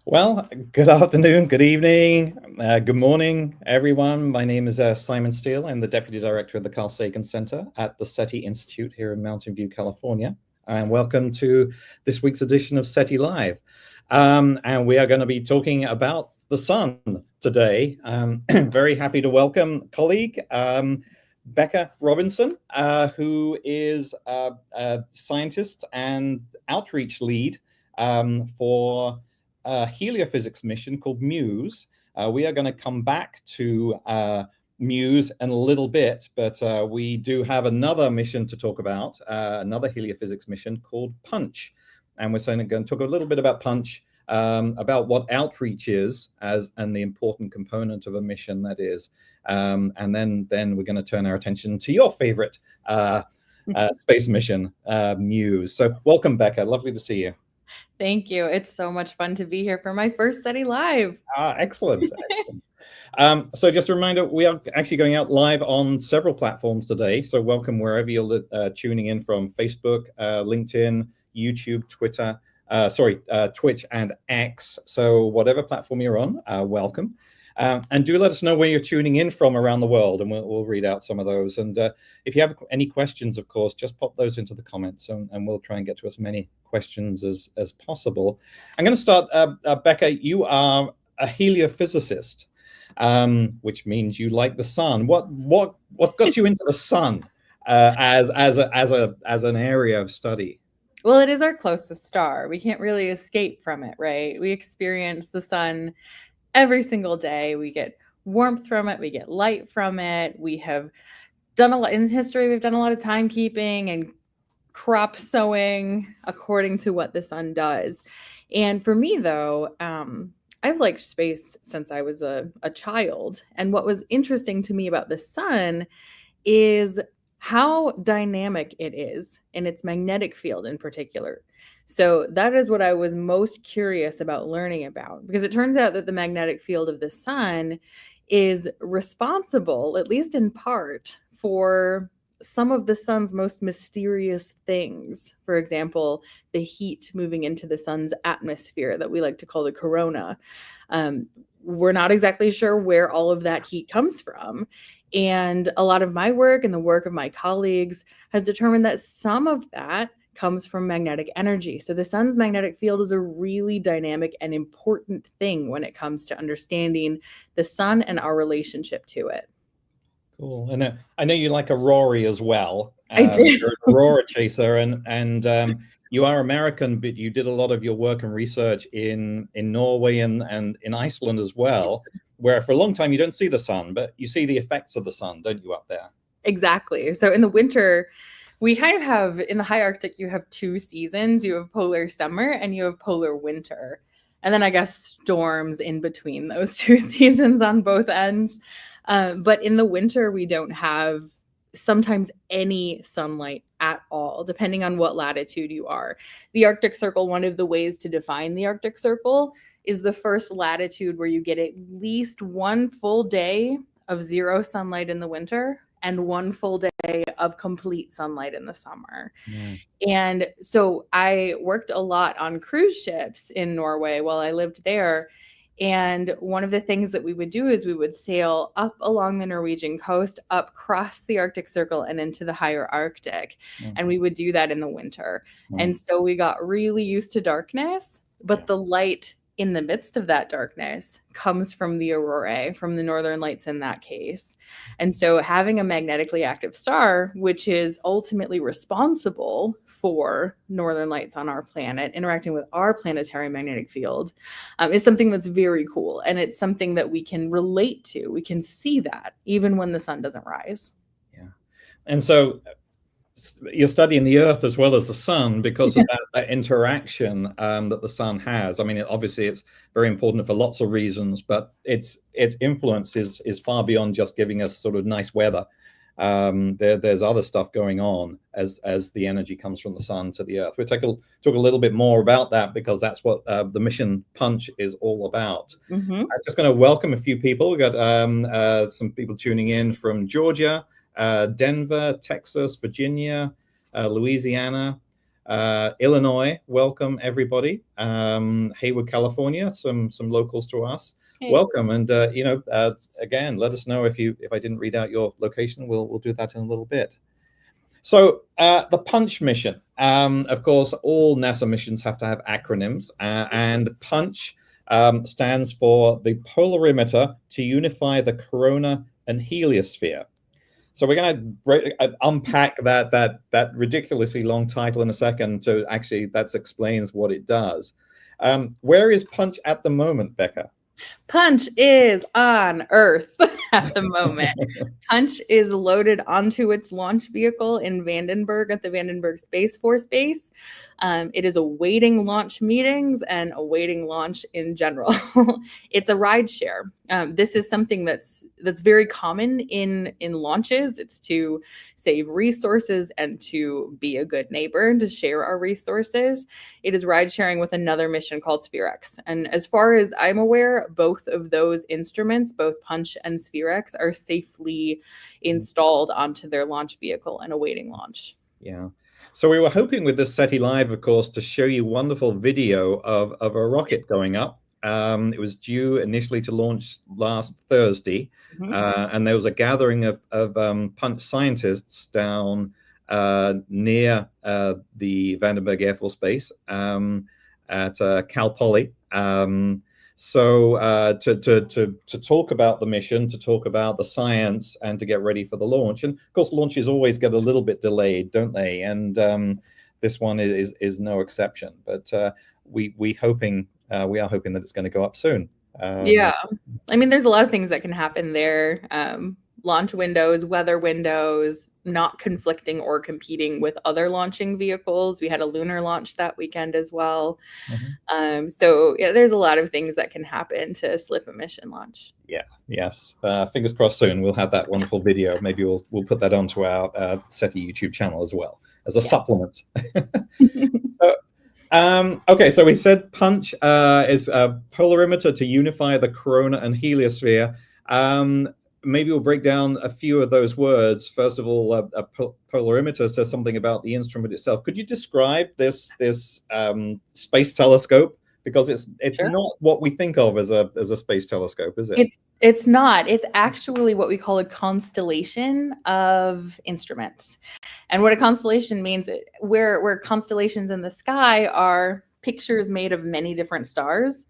Well, good afternoon, good evening, good morning, everyone. My name is Simon Steele. I'm the Deputy Director of the Carl Sagan Center at the SETI Institute here in Mountain View, California. And welcome to this week's edition of SETI Live. And we are going to be talking about the sun today. Very happy to welcome colleague Becca Robinson, who is a scientist and outreach lead for a heliophysics mission called MUSE. We are going to come back to MUSE in a little bit, but we do have another mission to talk about, another heliophysics mission called PUNCH. And we're going to talk a little bit about PUNCH, about what outreach is and the important component of a mission that is. And then we're going to turn our attention to your favorite space mission, MUSE. So welcome, Becca. Lovely to see you. Thank you. It's so much fun to be here for my first SETI Live. Excellent. So just a reminder, we are actually going out live on several platforms today. So welcome wherever you're tuning in from: Facebook, LinkedIn, YouTube, Twitter, Twitch and X. So whatever platform you're on, welcome. And do let us know where you're tuning in from around the world, and we'll read out some of those. And if you have any questions, of course, just pop those into the comments, and we'll try and get to as many questions as possible. I'm going to start, Becca. You are a heliophysicist, which means you like the sun. What got you into the sun as an area of study? Well, it is our closest star. We can't really escape from it, right? We experience the sun every single day. We get warmth from it. We get light from it. We have done a lot in history. We've done a lot of timekeeping and crop sowing according to what the sun does. And for me, though, I've liked space since I was a child. And what was interesting to me about the sun is how dynamic it is in its magnetic field in particular. So that is what I was most curious about learning about, because it turns out that the magnetic field of the sun is responsible, at least in part, for some of the sun's most mysterious things. For example, the heat moving into the sun's atmosphere that we like to call the corona. We're not exactly sure where all of that heat comes from. And a lot of my work and the work of my colleagues has determined that some of that comes from magnetic energy. So the sun's magnetic field is a really dynamic and important thing when it comes to understanding the sun and our relationship to it. Cool. And I know you like Aurora as well. I do. You're an Aurora chaser, and you are American, but you did a lot of your work and research in Norway and in Iceland as well, where for a long time you don't see the sun, but you see the effects of the sun, don't you, up there? Exactly. So in the winter, we kind of have, in the high Arctic, you have two seasons. You have polar summer and you have polar winter. And then I guess storms in between those two seasons on both ends. But in the winter, we don't have sometimes any sunlight at all, depending on what latitude you are. The Arctic Circle, one of the ways to define the Arctic Circle is the first latitude where you get at least one full day of zero sunlight in the winter and one full day of complete sunlight in the summer. And so I worked a lot on cruise ships in Norway while I lived there. And one of the things that we would do is we would sail up along the Norwegian coast, up across the Arctic Circle and into the higher Arctic. And we would do that in the winter. And so we got really used to darkness, but the light in the midst of that darkness comes from the aurorae, from the northern lights in that case. And so having a magnetically active star, which is ultimately responsible for northern lights on our planet, interacting with our planetary magnetic field, is something that's very cool. And it's something that we can relate to. We can see that even when the sun doesn't rise. Yeah. And so you're studying the Earth as well as the sun because of that interaction that the sun has. I mean, obviously it's very important for lots of reasons, but its influence is far beyond just giving us sort of nice weather. There's other stuff going on as the energy comes from the sun to the Earth. We'll talk a little bit more about that because that's what the mission PUNCH is all about. I'm just going to welcome a few people. We've got some people tuning in from Georgia, Denver, Texas, Virginia, Louisiana, Illinois, welcome everybody. Hayward, California, some locals to us. Hey. Welcome, and again, let us know if I didn't read out your location. We'll do that in a little bit. So the PUNCH mission, of course, all NASA missions have to have acronyms, and PUNCH stands for the Polarimeter to Unify the Corona and Heliosphere. So we're going to unpack that ridiculously long title in a second. To actually, that explains what it does. Where is PUNCH at the moment, Becca? PUNCH is on Earth at the moment. PUNCH is loaded onto its launch vehicle in Vandenberg at the Vandenberg Space Force Base. It is awaiting launch meetings and awaiting launch in general. It's a ride share. This is something that's very common in launches. It's to save resources and to be a good neighbor and to share our resources. It is ride sharing with another mission called SphereX. And as far as I'm aware, both of those instruments, both PUNCH and SphereX, are safely installed onto their launch vehicle and awaiting launch. Yeah. So we were hoping with this SETI Live, of course, to show you wonderful video of a rocket going up. It was due initially to launch last Thursday, and there was a gathering of PUNCH scientists down near the Vandenberg Air Force Base at Cal Poly. So to talk about the mission, to talk about the science, and to get ready for the launch. And of course, launches always get a little bit delayed, don't they? And this one is no exception. But we are hoping that it's going to go up soon. Yeah, I mean, there's a lot of things that can happen there. Launch windows, weather windows, not conflicting or competing with other launching vehicles. We had a lunar launch that weekend as well. So yeah, there's a lot of things that can happen to slip a mission launch. Yeah. Yes. Fingers crossed soon we'll have that wonderful video. Maybe we'll put that onto our SETI YouTube channel as well as a supplement. Okay, so we said PUNCH is a polarimeter to unify the corona and heliosphere. Maybe we'll break down a few of those words. First of all, a polarimeter says something about the instrument itself. Could you describe this space telescope? Because it's sure. Not what we think of as a space telescope, is it? It's not. It's actually what we call a constellation of instruments. And what a constellation means, where constellations in the sky are pictures made of many different stars,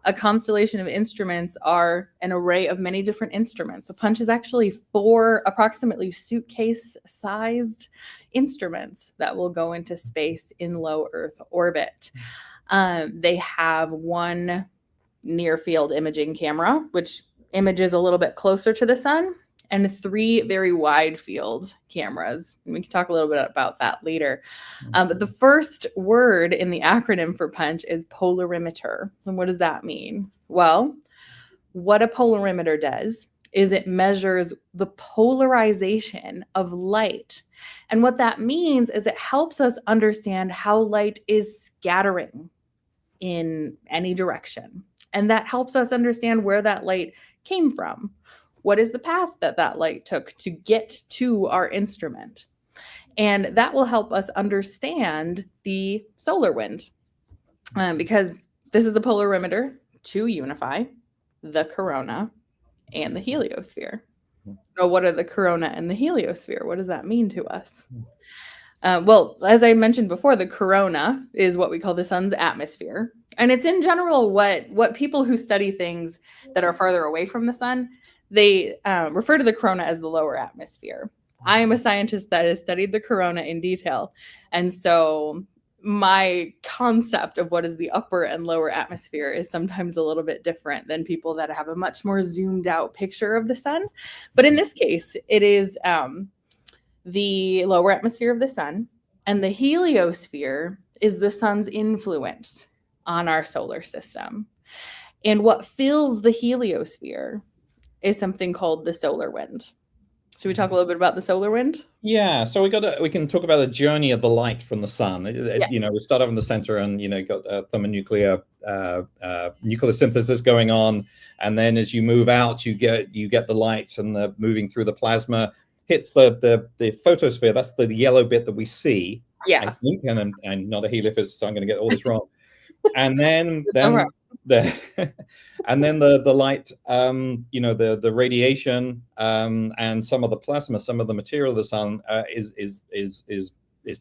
a constellation of instruments are an array of many different instruments. So PUNCH is actually 4 approximately suitcase-sized instruments that will go into space in low Earth orbit. They have one near-field imaging camera, which images a little bit closer to the sun, and 3 very wide field cameras. We can talk a little bit about that later. But the first word in the acronym for PUNCH is polarimeter. And what does that mean? Well, what a polarimeter does is it measures the polarization of light. And what that means is it helps us understand how light is scattering in any direction. And that helps us understand where that light came from. What is the path that light took to get to our instrument? And that will help us understand the solar wind, because this is the polarimeter to unify the corona and the heliosphere. So what are the corona and the heliosphere? What does that mean to us? Well, as I mentioned before, the corona is what we call the sun's atmosphere. And it's in general what people who study things that are farther away from the sun, they refer to the corona as the lower atmosphere. I am a scientist that has studied the corona in detail. And so my concept of what is the upper and lower atmosphere is sometimes a little bit different than people that have a much more zoomed out picture of the sun. But in this case, it is the lower atmosphere of the sun, and the heliosphere is the sun's influence on our solar system. And what fills the heliosphere is something called the solar wind. Should we talk a little bit about the solar wind? Yeah, so we can talk about the journey of the light from the sun. You know, we start off in the center, and got thermonuclear nuclear synthesis going on, and then as you move out, you get the light and the moving through the plasma hits the photosphere. That's the yellow bit that we see, Yeah. I think, and I'm not a heliophysicist, so I'm going to get all this wrong. And then Alright. the and then the light, the radiation, and some of the plasma, some of the material of the sun is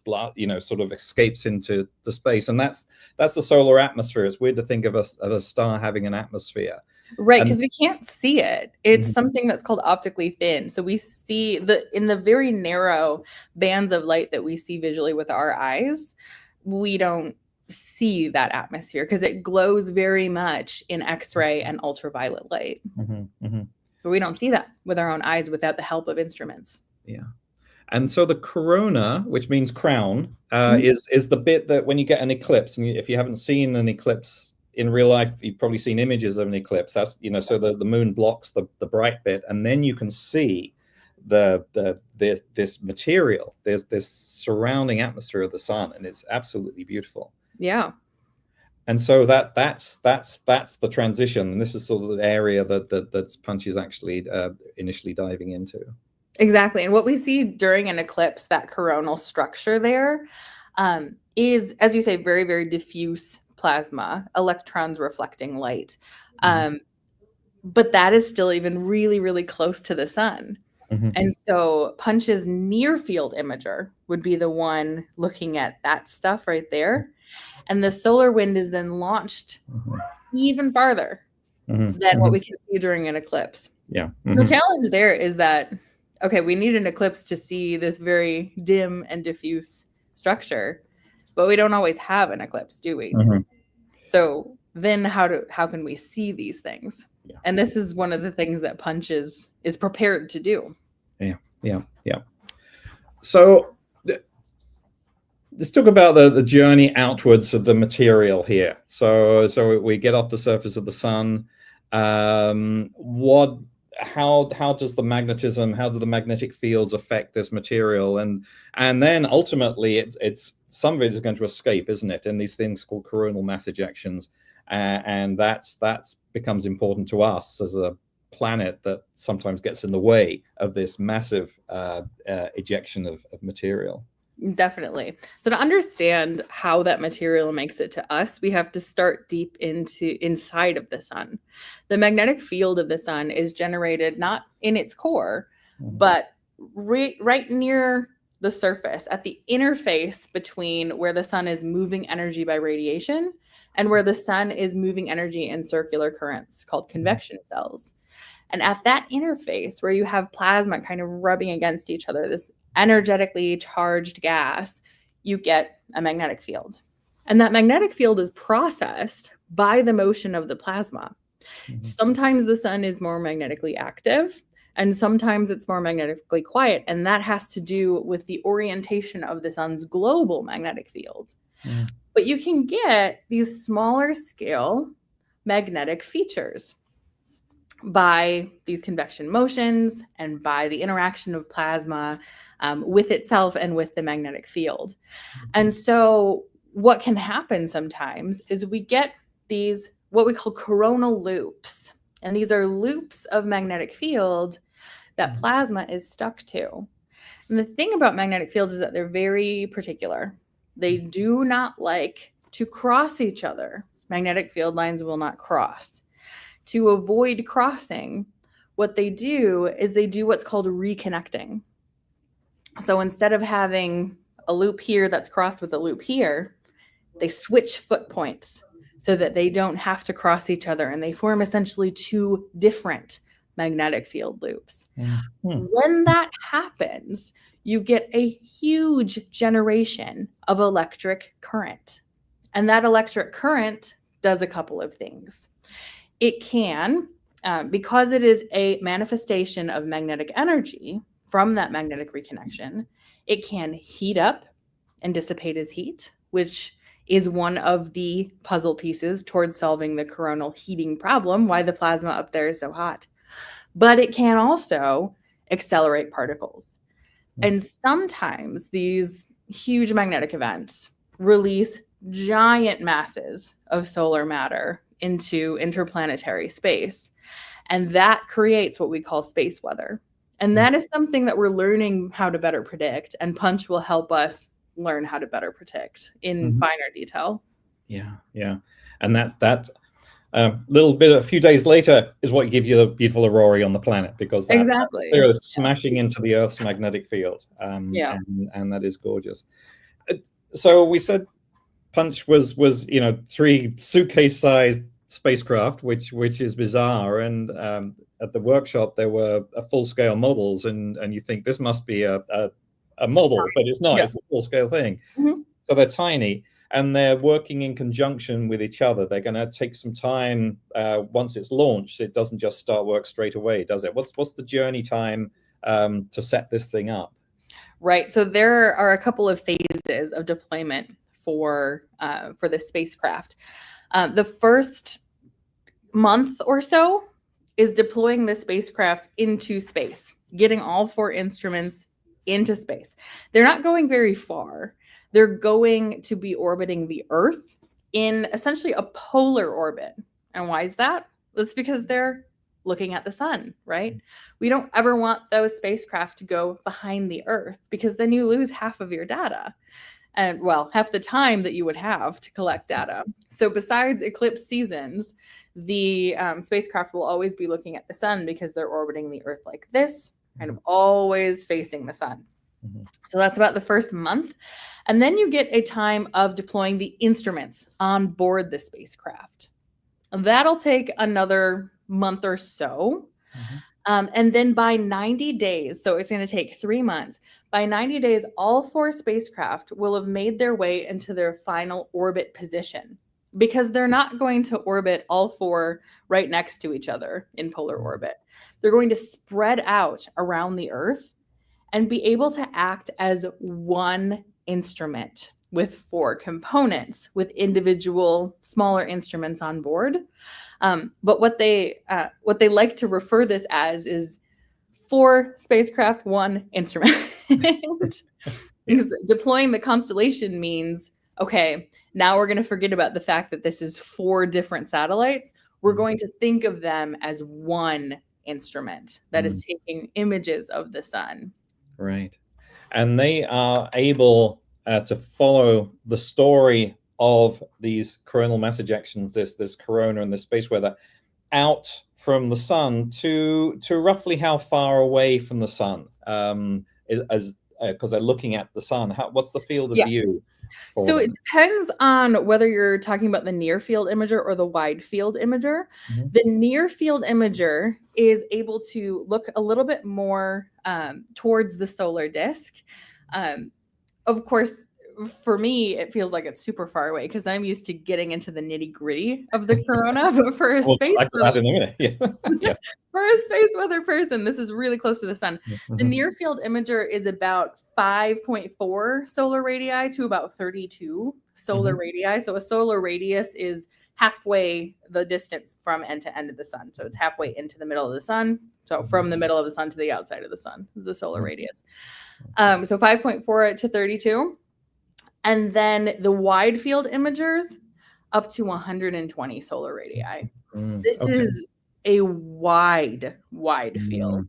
blood, sort of escapes into the space, and that's the solar atmosphere. It's weird to think of a star having an atmosphere. Right, And because we can't see it. It's Mhm. something that's called optically thin. So we see in the very narrow bands of light that we see visually with our eyes, we don't see that atmosphere because it glows very much in X-ray and ultraviolet light. Mhm, mhm. But we don't see that with our own eyes without the help of instruments. Yeah. And so the corona, which means crown, Mhm. is the bit that when you get an eclipse, and if you haven't seen an eclipse in real life, you've probably seen images of an eclipse. That's, so the moon blocks the bright bit, and then you can see this material. There's this surrounding atmosphere of the sun, and it's absolutely beautiful. Yeah. And so that's the transition, and this is sort of the area that Punch is actually initially diving into. Exactly. And what we see during an eclipse, that coronal structure there, is, as you say, very, very diffuse plasma, electrons reflecting light. Mhm. But that is still even really, really close to the sun. Mhm. And so Punch's near field imager would be the one looking at that stuff right there. And the solar wind is then launched Mhm. even farther Mhm. than what Mhm. we can see during an eclipse. Yeah. The Mhm. challenge there is that, okay, we need an eclipse to see this very dim and diffuse structure, but we don't always have an eclipse, do we? Mhm. So then how can we see these things? Yeah. And this is one of the things that Punch is prepared to do. Yeah. Yeah. Yeah. So let's talk about the journey outwards of the material here. So we get off the surface of the sun. What how does the magnetism, how do the magnetic fields affect this material? And then ultimately it's some of it is going to escape, isn't it? And these things called coronal mass ejections. And that's becomes important to us as a planet that sometimes gets in the way of this massive ejection of material. Definitely. So to understand how that material makes it to us, we have to start deep inside of the sun. The magnetic field of the sun is generated not in its core, but right near the surface, at the interface between where the sun is moving energy by radiation and where the sun is moving energy in circular currents called convection cells. And at that interface where you have plasma kind of rubbing against each other, this energetically charged gas, you get a magnetic field. And that magnetic field is processed by the motion of the plasma. Mhm. Sometimes the sun is more magnetically active, and sometimes it's more magnetically quiet. And that has to do with the orientation of the sun's global magnetic field. Mhm. But you can get these smaller scale magnetic features by these convection motions and by the interaction of plasma with itself and with the magnetic field. And so what can happen sometimes is we get these what we call coronal loops. And these are loops of magnetic field that plasma is stuck to. And the thing about magnetic fields is that they're very particular. They do not like to cross each other. Magnetic field lines will not cross. To avoid crossing, what they do is they do what's called reconnecting. So instead of having a loop here that's crossed with a loop here, they switch foot points so that they don't have to cross each other, and they form essentially two different magnetic field loops. Mm-hmm. When that happens, you get a huge generation of electric current. And that electric current does a couple of things. It can, because it is a manifestation of magnetic energy from that magnetic reconnection, it can heat up and dissipate as heat, which is one of the puzzle pieces towards solving the coronal heating problem, why the plasma up there is so hot. But it can also accelerate particles. And sometimes these huge magnetic events release giant masses of solar matter into interplanetary space. And that creates what we call space weather. And that is something that we're learning how to better predict. And Punch will help us learn how to better predict in finer detail. Yeah. And that little bit, a few days later, is what gives you the beautiful aurora on the planet, because that atmosphere is smashing into the Earth's magnetic field. And that is gorgeous. So we said Punch was 3 suitcase-sized spacecraft, which is bizarre. And at the workshop there were full-scale models, and you think this must be a model, but it's not. It's a full-scale thing. So they're tiny, and they're working in conjunction with each other. They're going to take some time. Once it's launched, it doesn't just start work straight away, does it? What's the journey time to set this thing up? Right. So there are a couple of phases of deployment for this spacecraft. The first month or so is deploying the spacecrafts into space, getting all 4 instruments into space. They're not going very far. They're going to be orbiting the Earth in essentially a polar orbit. And why is that? That's because they're looking at the sun, right? We don't ever want those spacecraft to go behind the Earth, because then you lose half of your data. And well, half the time that you would have to collect data. So besides eclipse seasons, the spacecraft will always be looking at the sun, because they're orbiting the Earth like this, kind of always facing the sun. So that's about the first month. And then you get a time of deploying the instruments on board the spacecraft. That'll take another month or so. And then by 90 days, so it's going to take 3 months, by 90 days, all 4 spacecraft will have made their way into their final orbit position, because they're not going to orbit all 4 right next to each other in polar orbit. They're going to spread out around the Earth and be able to act as one instrument with 4 components, with individual smaller instruments on board. But what they like to refer this as is 4 spacecraft, 1 instrument. Because deploying the constellation means, okay, now we're going to forget about the fact that this is 4 different satellites. We're going to think of them as one instrument that is taking images of the sun. Right. And they are able to follow the story of these coronal mass ejections, this corona and this space weather, out from the sun to roughly how far away from the sun, because they're looking at the sun. What's the field of view? So it depends on whether you're talking about the near field imager or the wide field imager. The near field imager is able to look a little bit more towards the solar disk. Of course, for me, it feels like it's super far away, because I'm used to getting into the nitty gritty of the corona. But for a space for a space weather person, this is really close to the sun. The near field imager is about 5.4 solar radii to about 32 solar radii. So a solar radius is halfway the distance from end to end of the sun. So it's halfway into the middle of the sun. So from the middle of the sun to the outside of the sun is the solar radius. So 5.4 to 32. And then the wide field imagers up to 120 solar radii. This is a wide field.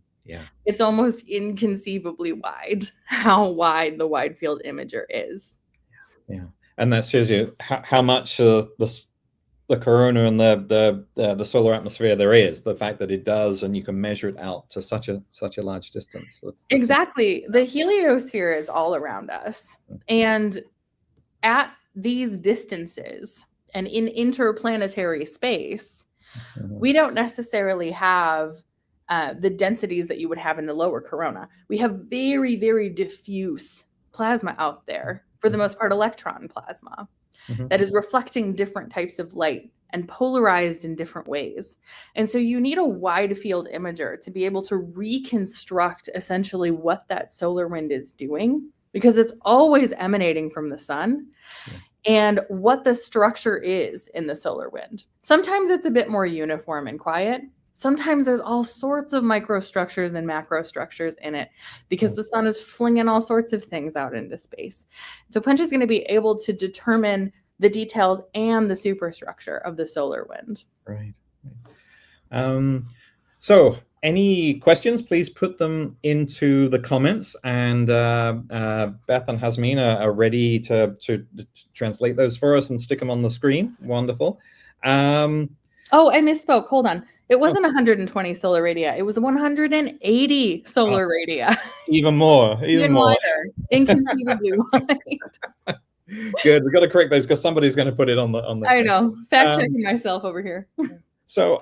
It's almost inconceivably wide, how wide the wide field imager is. And that shows you how much the corona and the solar atmosphere there is, the fact that it does, and you can measure it out to such a large distance. That's exactly. The heliosphere is all around us. And at these distances and in interplanetary space, we don't necessarily have the densities that you would have in the lower corona. We have very, very diffuse plasma out there, for the most part, electron plasma, that is reflecting different types of light and polarized in different ways. And so you need a wide field imager to be able to reconstruct essentially what that solar wind is doing, because it's always emanating from the sun, and what the structure is in the solar wind. Sometimes it's a bit more uniform and quiet. Sometimes there's all sorts of microstructures and macrostructures in it, because the sun is flinging all sorts of things out into space. So Punch is going to be able to determine the details and the superstructure of the solar wind. Right. So any questions, please put them into the comments, and Beth and Hasmin are ready to translate those for us and stick them on the screen. Wonderful. Oh, I misspoke. Hold on. It wasn't 120 solar radii. It was 180 solar radii. Even more. Even more. Wider. Inconceivably wide. Good. We've got to correct those because somebody's going to put it on the. I know. Fact checking myself over here. So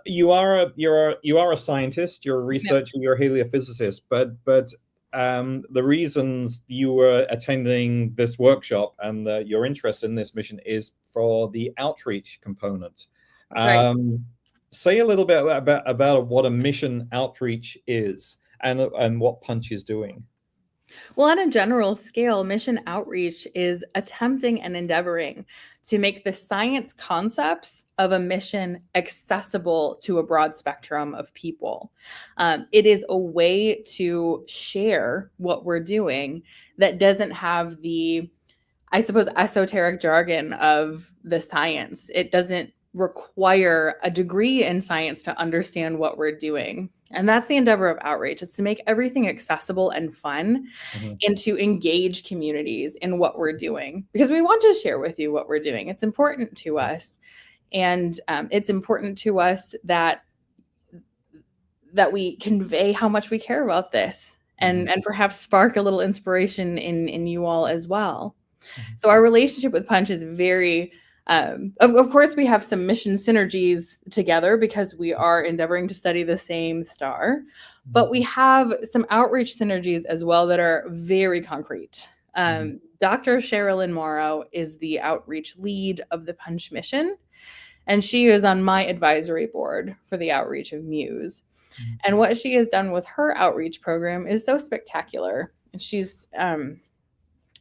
you are a scientist. You're a researcher. Yep. You're a heliophysicist. But the reasons you were attending this workshop and your interest in this mission is for the outreach component. Right. Say a little bit about what a mission outreach is and what Punch is doing. Well, on a general scale, mission outreach is attempting and endeavoring to make the science concepts of a mission accessible to a broad spectrum of people. It is a way to share what we're doing that doesn't have the, I suppose, esoteric jargon of the science. It doesn't require a degree in science to understand what we're doing. And that's the endeavor of outreach. It's to make everything accessible and fun, and to engage communities in what we're doing, because we want to share with you what we're doing. It's important to us. And it's important to us that we convey how much we care about this, and perhaps spark a little inspiration in you all as well. So our relationship with Punch is very, of course, we have some mission synergies together because we are endeavoring to study the same star, but we have some outreach synergies as well that are very concrete. Dr. Sherilyn Morrow is the outreach lead of the Punch mission, and she is on my advisory board for the outreach of Muse. And what she has done with her outreach program is so spectacular. And she's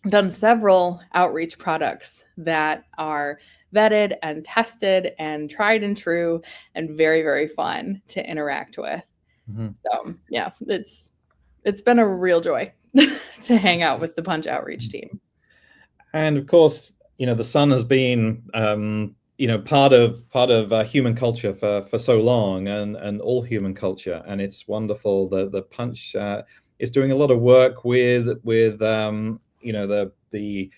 done several outreach products that are vetted and tested and tried and true and very, very fun to interact with. So yeah, it's been a real joy to hang out with the Punch outreach team. And of course, the sun has been part of human culture for so long, and all human culture, and it's wonderful that the Punch is doing a lot of work with the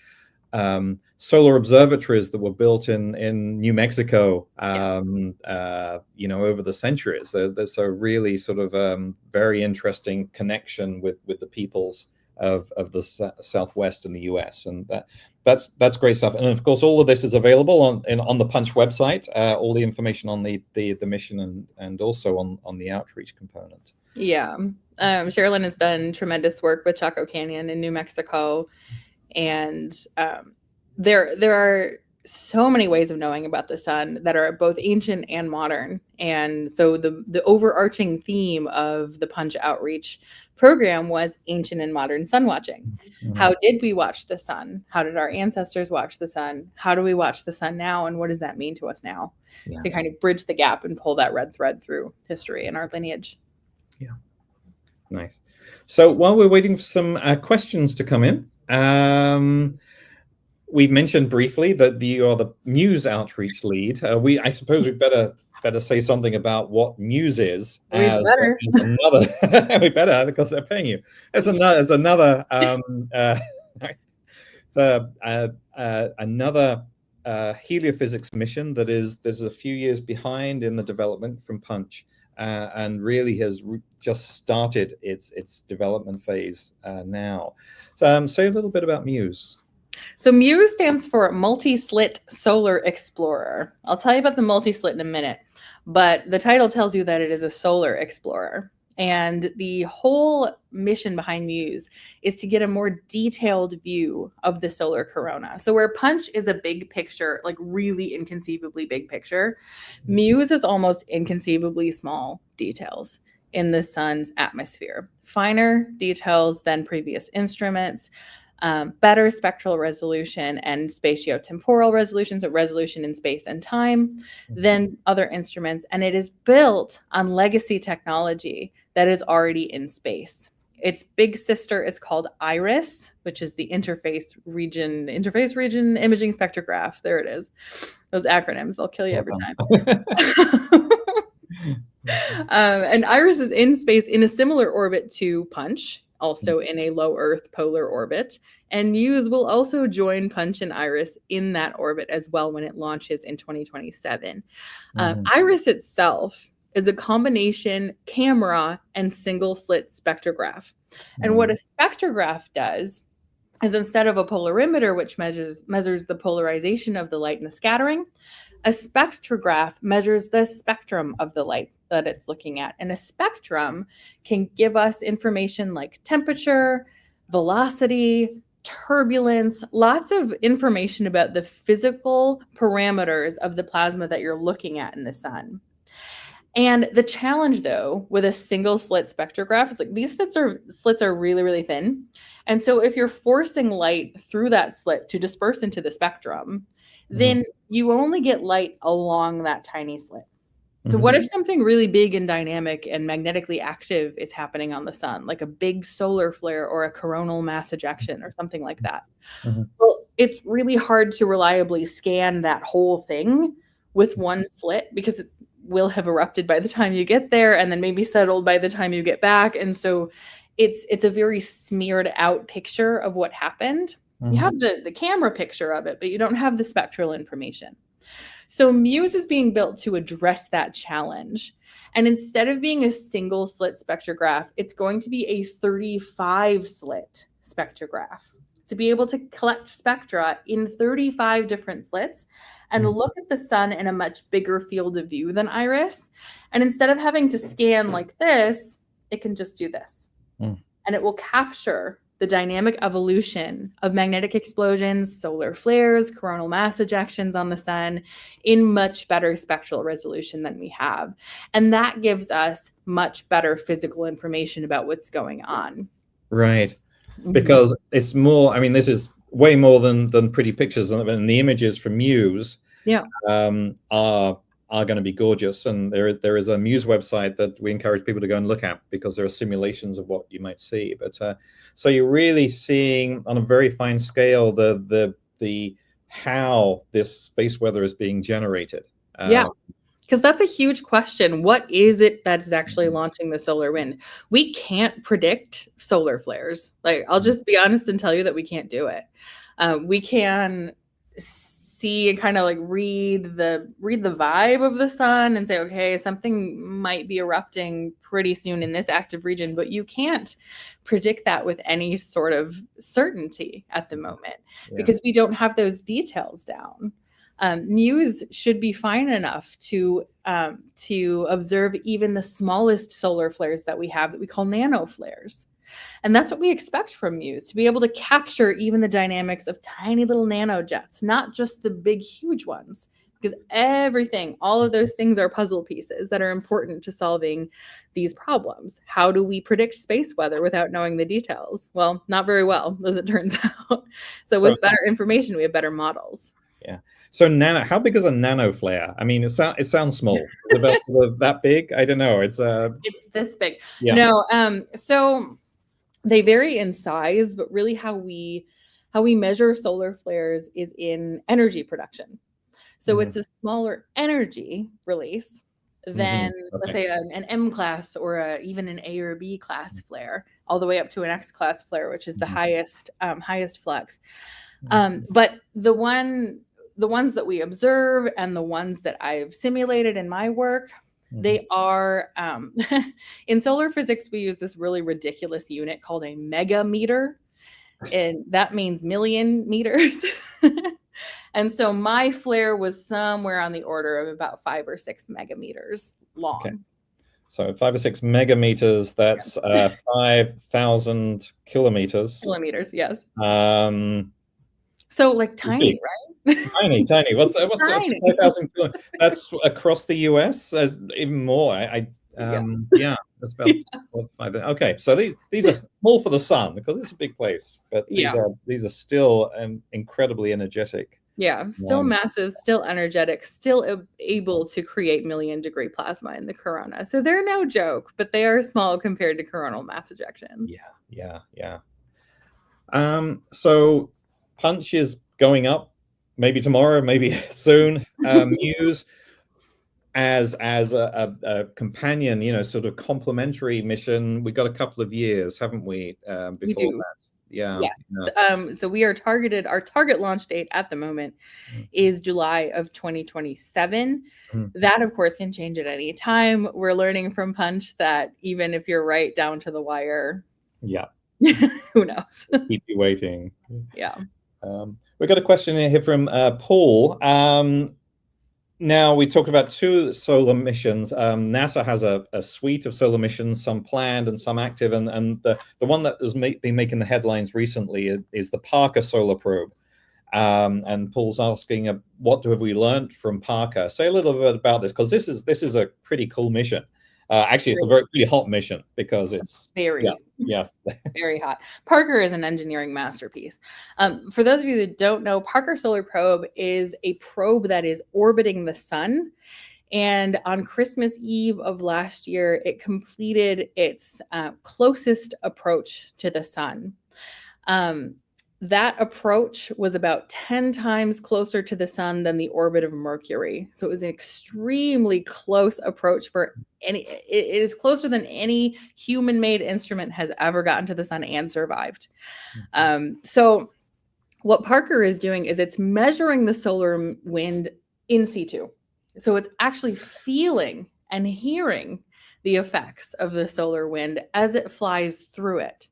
solar observatories that were built in New Mexico, over the centuries. There's a really sort of very interesting connection with the peoples of the Southwest in the U.S. and that's great stuff. And of course, all of this is available on the Punch website. All the information on the mission and also on the outreach component. Yeah, Sherilyn has done tremendous work with Chaco Canyon in New Mexico. And there are so many ways of knowing about the sun that are both ancient and modern. And so the overarching theme of the Punch outreach program was ancient and modern sun watching. How did we watch the sun? How did our ancestors watch the sun? How do we watch the sun now? And what does that mean to us now? To kind of bridge the gap and pull that red thread through history and our lineage. Yeah. Nice. So while we're waiting for some questions to come in, we mentioned briefly that you are the Muse outreach lead. I suppose we better say something about what Muse is. As another, we better, because they're paying you. As another another heliophysics mission there's a few years behind in the development from Punch, and really has just started its development phase now. So say a little bit about Muse. So Muse stands for Multi-Slit Solar Explorer. I'll tell you about the multi-slit in a minute, but the title tells you that it is a solar explorer. And the whole mission behind Muse is to get a more detailed view of the solar corona. So where Punch is a big picture, like really inconceivably big picture, Muse is almost inconceivably small details in the sun's atmosphere. Finer details than previous instruments, better spectral resolution and spatiotemporal resolution, so resolution in space and time, than other instruments. And it is built on legacy technology that is already in space. Its big sister is called IRIS, which is the interface region imaging spectrograph. There it is. Those acronyms, they'll kill you every time. And Iris is in space in a similar orbit to Punch, also in a low Earth polar orbit. And Muse will also join Punch and Iris in that orbit as well when it launches in 2027. Iris itself is a combination camera and single slit spectrograph. And what a spectrograph does is, instead of a polarimeter, which measures the polarization of the light and the scattering, a spectrograph measures the spectrum of the light that it's looking at. And a spectrum can give us information like temperature, velocity, turbulence, lots of information about the physical parameters of the plasma that you're looking at in the sun. And the challenge, though, with a single slit spectrograph is like these slits are really, really thin. And so if you're forcing light through that slit to disperse into the spectrum, then you only get light along that tiny slit. So what if something really big and dynamic and magnetically active is happening on the sun, like a big solar flare or a coronal mass ejection or something like that? Well, it's really hard to reliably scan that whole thing with one slit because it will have erupted by the time you get there and then maybe settled by the time you get back. And so it's a very smeared out picture of what happened. You have the camera picture of it, but you don't have the spectral information. So Muse is being built to address that challenge. And instead of being a single slit spectrograph, it's going to be a 35 slit spectrograph to be able to collect spectra in 35 different slits and look at the sun in a much bigger field of view than Iris. And instead of having to scan like this, it can just do this. And it will capture the dynamic evolution of magnetic explosions, solar flares, coronal mass ejections on the sun in much better spectral resolution than we have. And that gives us much better physical information about what's going on. Right. Because it's more, I mean, this is way more than pretty pictures, and the images from Muse are going to be gorgeous. And there is a Muse website that we encourage people to go and look at because there are simulations of what you might see. But so you're really seeing on a very fine scale the how this space weather is being generated. Because that's a huge question. What is it that's actually launching the solar wind? We can't predict solar flares. Like, I'll just be honest and tell you that we can't do it. We can see and kind of like read the vibe of the sun and say, okay, something might be erupting pretty soon in this active region, but you can't predict that with any sort of certainty at the moment because we don't have those details down. Muse should be fine enough to observe even the smallest solar flares that we have that we call nano flares. And that's what we expect from Muse, to be able to capture even the dynamics of tiny little nano jets, not just the big, huge ones, because all of those things are puzzle pieces that are important to solving these problems. How do we predict space weather without knowing the details? Well, not very well, as it turns out. So with better information, we have better models. Yeah. So how big is a nano flare? I mean, it sounds small. Is it about that big? I don't know. It's this big. Yeah. No. So they vary in size, but really how we measure solar flares is in energy production. So it's a smaller energy release than, let's say, an M class or even an A or B class flare, all the way up to an X class flare, which is the highest flux. But the ones that we observe and the ones that I've simulated in my work, they are, in solar physics, we use this really ridiculous unit called a megameter, and that means million meters. And so my flare was somewhere on the order of about 5 or 6 megameters long. Okay. So 5 or 6 megameters, that's 5,000 kilometers. Kilometers, yes. So like tiny, right? Tiny. What's 5,000 kilometers? That's across the US, even more. That's about 5. Okay, so these are small for the sun because it's a big place, but these are still incredibly energetic. Yeah, still massive, still energetic, still able to create million-degree plasma in the corona. So they're no joke, but they are small compared to coronal mass ejections. Yeah. So Punch is going up, maybe tomorrow, maybe soon. Muse, as a companion, sort of complementary mission, we got a couple of years, haven't we? We Before do. that, yeah. Yes. Yeah. So we are targeted. Our target launch date at the moment is July of 2027. That, of course, can change at any time. We're learning from Punch that even if you're right down to the wire, yeah, who knows? keep you waiting. Yeah. We've got a question here from Paul. Now, we talked about 2 solar missions. NASA has a suite of solar missions, some planned and some active. And the one that has been making the headlines recently is the Parker Solar Probe. And Paul's asking, what have we learned from Parker? Say a little bit about this, because this is a pretty cool mission. Actually, it's a pretty hot mission because it's very hot. Parker is an engineering masterpiece. For those of you that don't know, Parker Solar Probe is a probe that is orbiting the sun. And on Christmas Eve of last year, it completed its closest approach to the sun. That approach was about 10 times closer to the sun than the orbit of Mercury. So it was an extremely close approach for it is closer than any human-made instrument has ever gotten to the sun and survived. So what Parker is doing is it's measuring the solar wind in situ. So it's actually feeling and hearing the effects of the solar wind as it flies through it.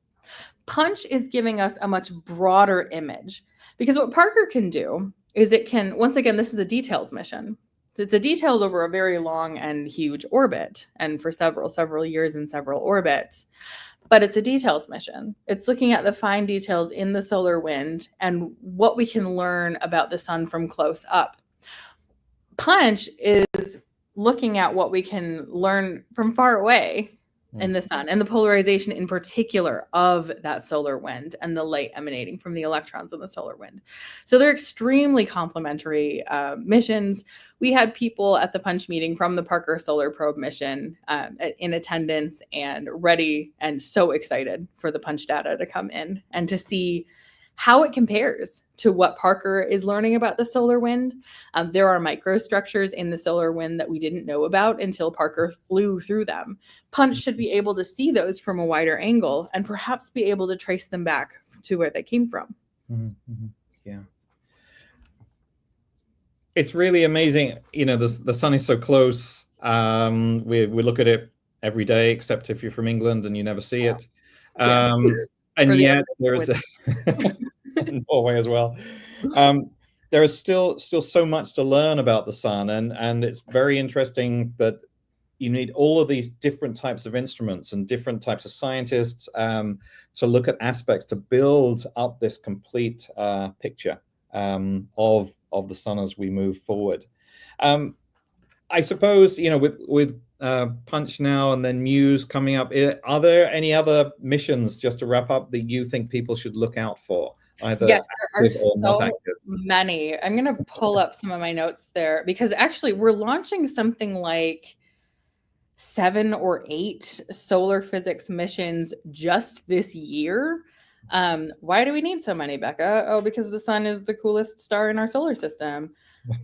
Punch is giving us a much broader image, because what Parker can do is it can, once again, this is a details mission. It's a details over a very long and huge orbit, and for several years in several orbits, but it's a details mission. It's looking at the fine details in the solar wind and what we can learn about the sun from close up. Punch is looking at what we can learn from far away in the sun, and the polarization in particular of that solar wind and the light emanating from the electrons in the solar wind. So they're extremely complementary missions. We had people at the Punch meeting from the Parker Solar Probe mission in attendance and ready and so excited for the Punch data to come in and to see how it compares to what Parker is learning about the solar wind. There are microstructures in the solar wind that we didn't know about until Parker flew through them. Punch should be able to see those from a wider angle and perhaps be able to trace them back to where they came from. Yeah. It's really amazing. The sun is so close. We look at it every day, except if you're from England and you never see it. And yet there is in Norway as well. There is still so much to learn about the sun, and it's very interesting that you need all of these different types of instruments and different types of scientists to look at aspects to build up this complete picture of the sun as we move forward. I suppose, with Punch now and then Muse coming up, are there any other missions, just to wrap up, that you think people should look out for? Either yes, there are so active? Many. I'm going to pull up some of my notes there, because actually we're launching something like 7 or 8 solar physics missions just this year. Why do we need so many, Becca? Oh, because the sun is the coolest star in our solar system.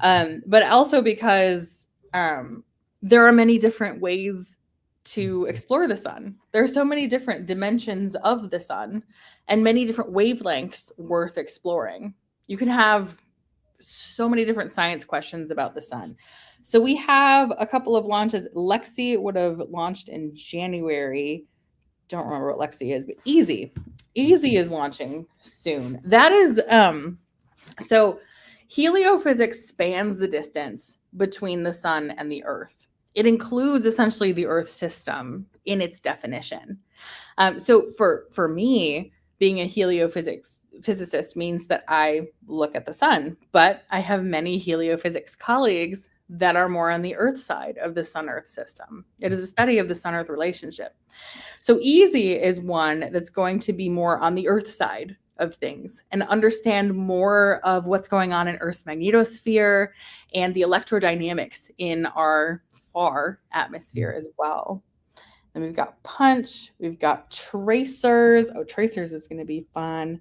But also because there are many different ways to explore the sun. There are so many different dimensions of the sun and many different wavelengths worth exploring. You can have so many different science questions about the sun. So we have a couple of launches. Lexi would have launched in January. Don't remember what Lexi is, but Easy is launching soon. That is so heliophysics spans the distance between the sun and the earth. It includes essentially the earth system in its definition. So for me, being a physicist means that I look at the sun, but I have many heliophysics colleagues that are more on the earth side of the sun-earth system. It is a study of the sun-earth relationship. So Easy is one that's going to be more on the earth side of things and understand more of what's going on in Earth's magnetosphere and the electrodynamics in our far atmosphere as well. And we've got Punch, we've got Tracers. Oh, Tracers is going to be fun.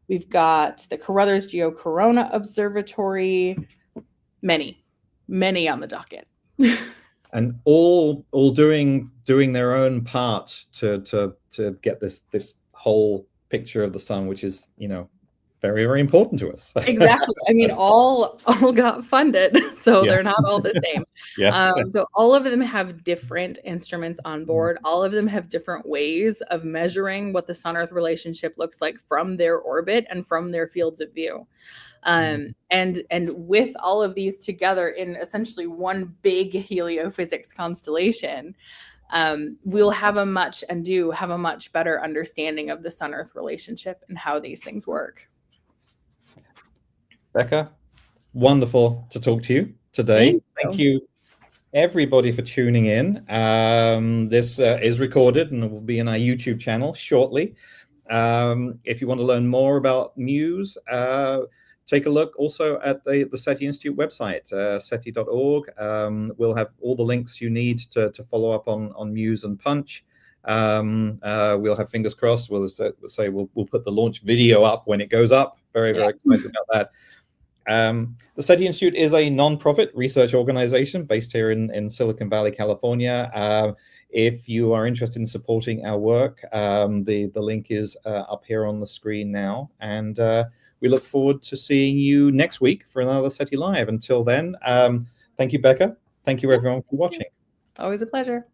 We've got the Carruthers Geo-Corona Observatory. Many on the docket. and all doing their own part to get this whole picture of the sun, which is, you know, very, very important to us. Exactly. I mean, all got funded, so Yeah. they're not all the same. Yes. So all of them have different instruments on board. All of them have different ways of measuring what the Sun-Earth relationship looks like from their orbit and from their fields of view. And with all of these together in essentially one big heliophysics constellation, we'll have a much better understanding of the Sun-Earth relationship and how these things work. Becca, wonderful to talk to you today. Thank you everybody for tuning in. This is recorded and it will be in our YouTube channel shortly. If you want to learn more about Muse, take a look also at the SETI Institute website, seti.org. We'll have all the links you need to follow up on Muse and Punch. We'll have fingers crossed. We'll say we'll put the launch video up when it goes up. Very, very excited about that. The SETI Institute is a non-profit research organization based here in Silicon Valley, California. If you are interested in supporting our work, the link is up here on the screen now. And we look forward to seeing you next week for another SETI Live. Until then, thank you, Becca. Thank you, everyone, for watching. Always a pleasure.